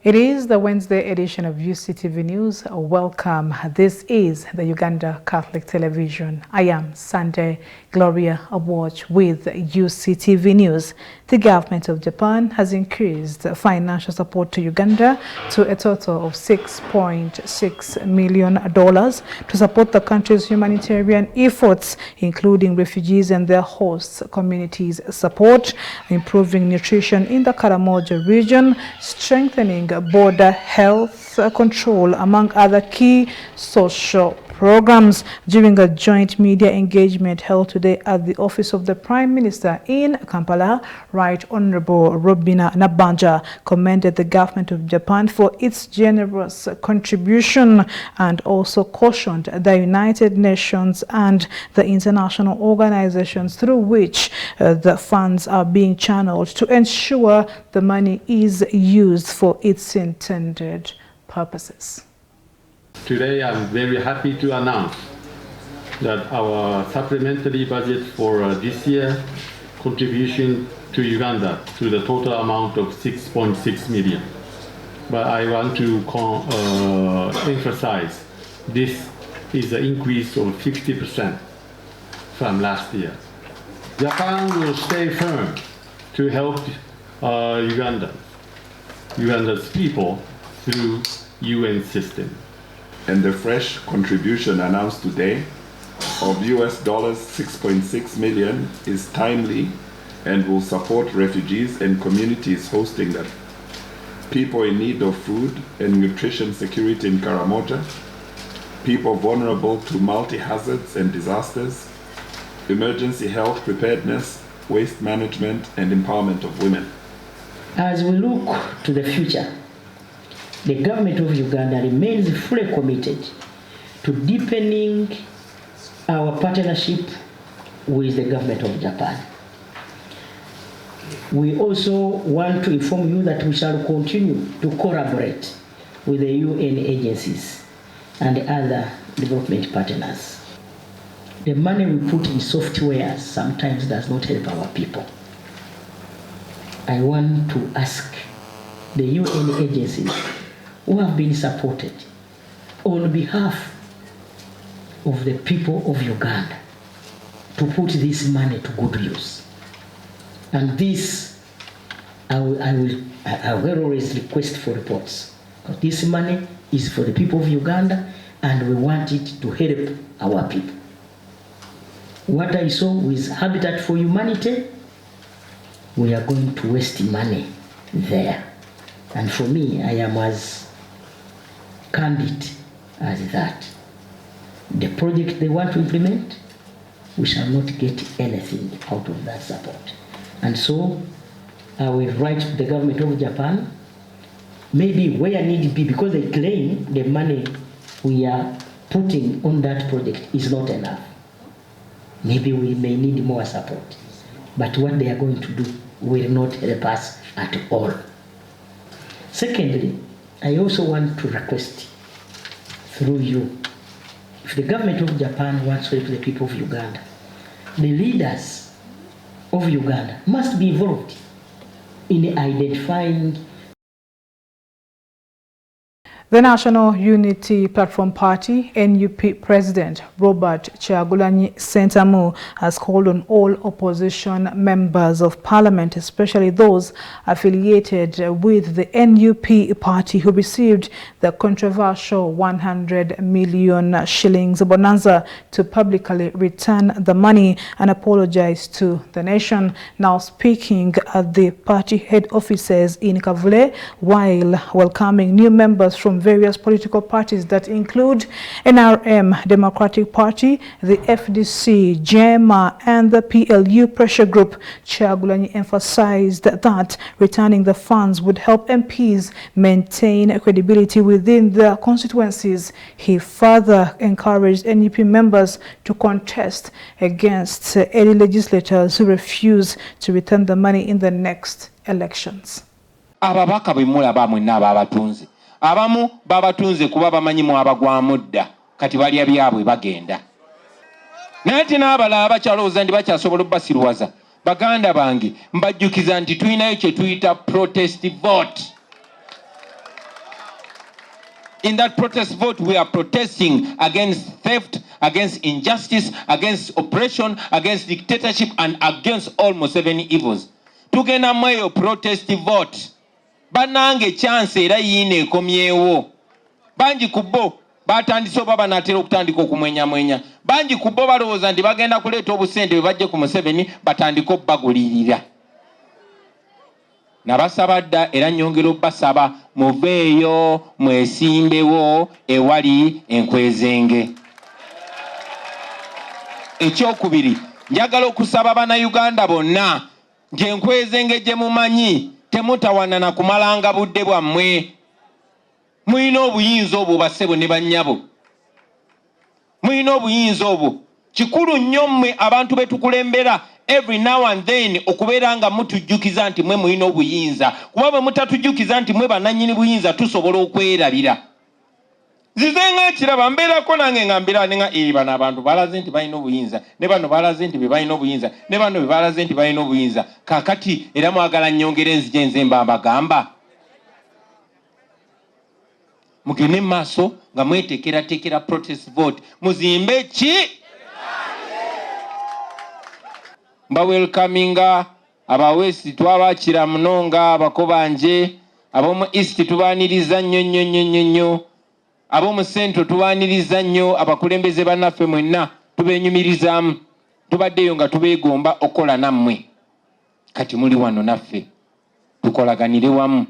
It is the Wednesday edition of Uctv News. Welcome. This is the Uganda Catholic Television. I am Sunday Gloria Awatch with Uctv News. The government of Japan has increased financial support to Uganda to a total of $6.6 million to support the country's humanitarian efforts, including refugees and their host communities' support, improving nutrition in the Karamoja region, strengthening border health control, among other key social programs. During a joint media engagement held today at the office of the Prime Minister in Kampala, Right Honorable Robina Nabanja commended the government of Japan for its generous contribution and also cautioned the United Nations and the international organizations through which the funds are being channeled to ensure the money is used for its intended purposes. Today, I'm very happy to announce that our supplementary budget for this year contribution to Uganda to the total amount of $6.6 million. But I want to emphasize this is an increase of 50% from last year. Japan will stay firm to help Uganda's people through UN system. And the fresh contribution announced today of $6.6 million is timely and will support refugees and communities hosting them, people in need of food and nutrition security in Karamoja, people vulnerable to multi-hazards and disasters, emergency health preparedness, waste management, and empowerment of women. As we look to the future, the government of Uganda remains fully committed to deepening our partnership with the government of Japan. We also want to inform you that we shall continue to collaborate with the UN agencies and other development partners. The money we put in software sometimes does not help our people. I want to ask the UN agencies who have been supported on behalf of the people of Uganda to put this money to good use. And this, I will always request for reports. Because this money is for the people of Uganda and we want it to help our people. What I saw with Habitat for Humanity, we are going to waste money there. And for me, I am as candid as that. The project they want to implement, we shall not get anything out of that support. And so I will write to the government of Japan, maybe where need be, because they claim the money we are putting on that project is not enough. Maybe we may need more support. But what they are going to do will not help us at all. Secondly, I also want to request through you, if the government of Japan wants to help the people of Uganda, the leaders of Uganda must be involved in identifying. The National Unity Platform Party, NUP President Robert Kyagulanyi Ssentamu has called on all opposition members of parliament, especially those affiliated with the NUP party who received the controversial 100 million shillings bonanza, to publicly return the money and apologize to the nation. Now speaking at the party head offices in Kavule while welcoming new members from various political parties that include NRM, Democratic Party, the FDC, JEMA, and the PLU pressure group, Kyagulanyi emphasized that returning the funds would help MPs maintain credibility within their constituencies. He further encouraged NUP members to contest against any legislators who refuse to return the money in the next elections. Abamu babatunze kuba bamanyimu abagwamu dda kati balya byabwe bagenda. Nati n'abalala bakyalowooza ndi bakyasobola obbasiruwaza. Baganda bange mbajjukiza nti tulinayo kye tuyita protest vote. In that protest vote, we are protesting against theft, against injustice, against oppression, against dictatorship, and against almost 7 evils. Tugenda mweyo protest vote. Banange chance era yine ekomyewo. Banji kubo batandise oba banatera okutandika okumwenya. Banji kubo balowooza nti bagenda kuleeta obusente bwe bajje ku Museveni batandika obbagulirira. Nabasaba dda era nnyongera obbasaba muveeyo mwesimbewo ewali enkwezenge. Ekyokubiri, njagala okusaba Bannayuganda bonna nti enkwezenge gye mumanyi temutawanana kumalanga budde bwammwe. Muyina obuyinza obwo bassebo ne bannyabo. Muyina obuyinza obwo. Kikulu nnyo mmwe abantu betukulembera every now and then okubeera nga mutujjukiza nti mwe muyina obuyinza. Kuba bwe mutatujjukiza nti mwe bannannyini buyinza tusobola okwerabira. Nzize nga kiraba mbeerako nange nga mbirane nga bano abantu balaze nti balina obuyinza, ne bano balaze nti be balina obuyinza, ne bano be balaze nti balina obuyinza. Kaakati era mwagala nnyongere enzije nze mbagamba. Mugende maaso nga mweteekerateekera protest vote. Muzimbe ki? Mba welcominga abawest twabakira munonga abakobanje, ab'omu east tubaaniriza nnyo. Ab'omu central tubaaniriza nnyo, abakulembeze bannaffe mwenna tubenyumirizaamu. Tubaddeyo nga tubeegomba okola nammwe. Kati muli wano naffe tukolaganire wamu.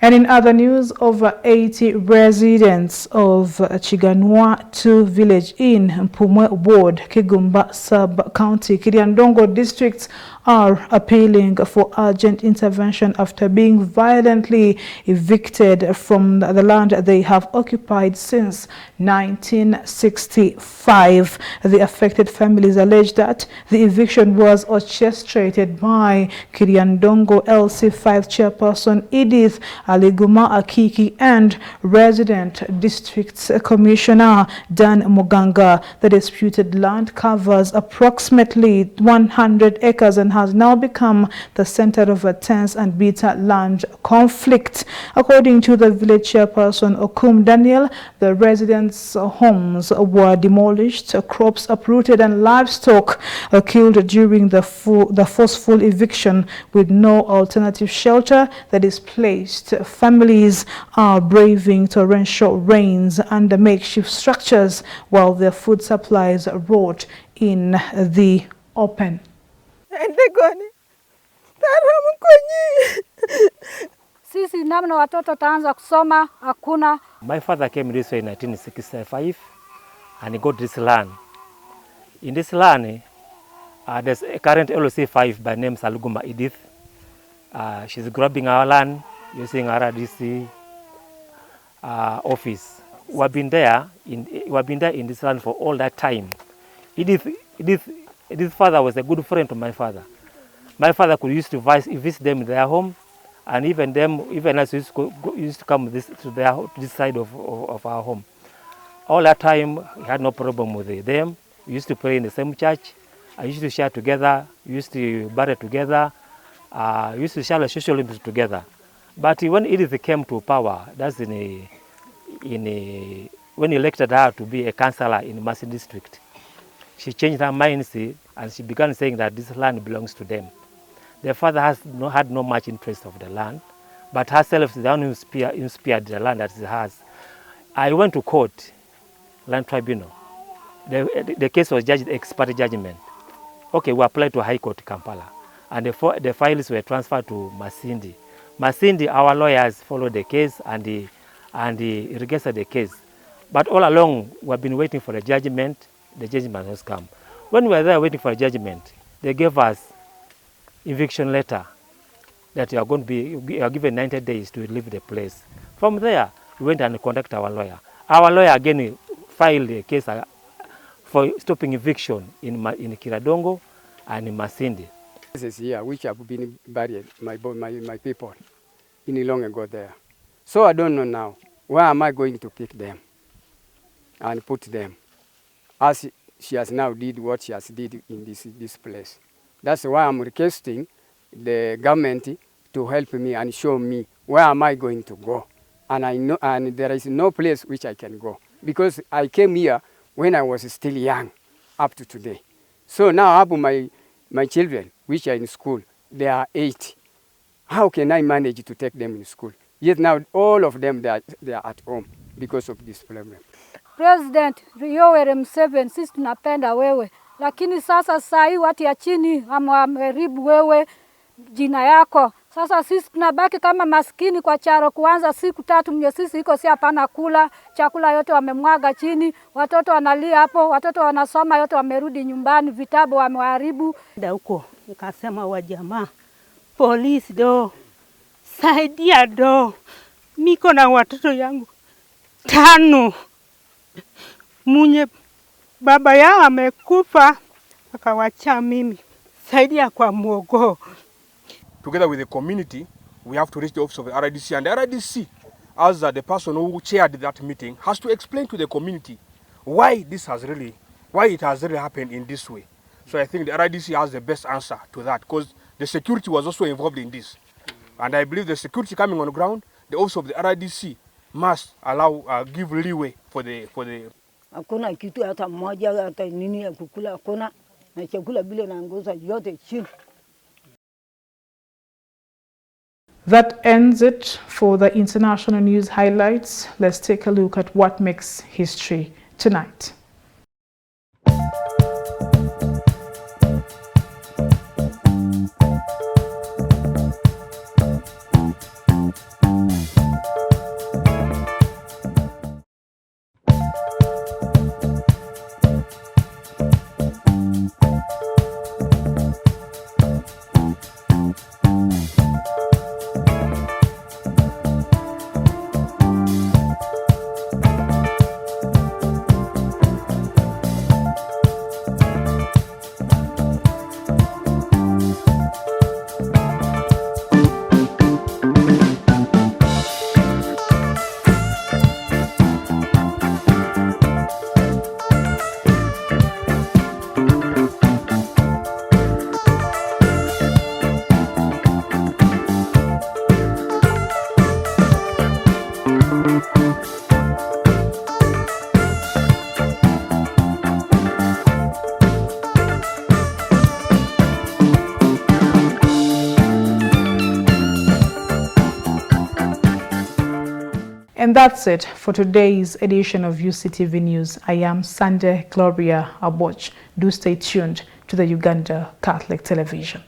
And in other news, over 80 residents of Chiganwa 2 village in Mpumwe ward, Kigumba sub-county, Kiriandongo districts are appealing for urgent intervention after being violently evicted from the land they have occupied since 1965. The affected families allege that the eviction was orchestrated by Kiriandongo LC5 chairperson Edith Aliguma Akiki and resident district commissioner Dan Muganga. The disputed land covers approximately 100 acres and has now become the center of a tense and bitter land conflict. According to the village chairperson Okum Daniel, the residents' homes were demolished, crops uprooted and livestock killed during the forceful eviction with no alternative shelter. The displaced families are braving torrential rains under makeshift structures while their food supplies rot in the open. Sisi namna watoto taanza kusoma hakuna. My father came this way in 1965 and he got this land. In this land, there's a current LC5 by name Saluguma Edith. She's grabbing our land using RDC office. We've been there in this land for all that time. Edith's father was a good friend to my father. My father could used to visit them in their home, and even us used to come to this side of our home. All that time, he had no problem with them. We used to pray in the same church. I used to share together. We used to bury together. We used to share the social lives together. But when Edith came to power, that's when he elected her to be a councillor in Masi district, she changed her mind and she began saying that this land belongs to them. Their father had no much interest of the land, but herself is the one who inspired the land that she has. I went to court, land tribunal. The case was judged ex parte judgment. Okay, we applied to High Court Kampala, and the files were transferred to Masindi. Masindi, our lawyers followed the case and he registered the case. But all along, we have been waiting for a judgment. The judgment has come. When we were there waiting for a judgment, they gave us eviction letter that you are given 90 days to leave the place. From there, we went and contacted our lawyer. Our lawyer again filed a case for stopping eviction in Kiradongo and in Masindi. This is here which have been buried, my people, in long ago there. So I don't know now, where am I going to pick them and put them? As she has now did what she has did in this place. That's why I'm requesting the government to help me and show me where am I going to go? And I know, and there is no place which I can go because I came here when I was still young, up to today. So now I have my children, which are in school. They are 8. How can I manage to take them in school? Yet now all of them they are at home because of this problem. President Yoweri Museveni, sisi tunapenda wewe, lakini sasa hii watu ya chini wameharibu wewe jina yako. Sasa sisi tunabaki kama maskini kwa charo, kuanza siku 3 mnyo sisi iko si hapana kula, chakula yote wamemwaga chini, watoto wanalia hapo, watoto wanasoma yote wamerudi nyumbani, vitabu wameharibu. Huko nikasema wa jamaa, polisi do, saidia do, miko na watoto yangu 5 munye baba yao amekufa akawacha mimi, saidia kwa mwogo. Together with the community, we have to reach the office of the RDC, and the RDC, as the person who chaired that meeting, has to explain to the community why it has really happened in this way. So I think the RDC has the best answer to that, because the security was also involved in this, and I believe the security coming on the ground, the office of the RDC must allow give leeway for the. Hakuna kitu hata mmoja hata nini ya kukula hakuna, na chakula bila naongoza yote chini. That ends it for the international news highlights. Let's take a look at what makes history tonight. And that's it for today's edition of UCTV News. I am Sunday Gloria Aboch. Do stay tuned to the Uganda Catholic Television.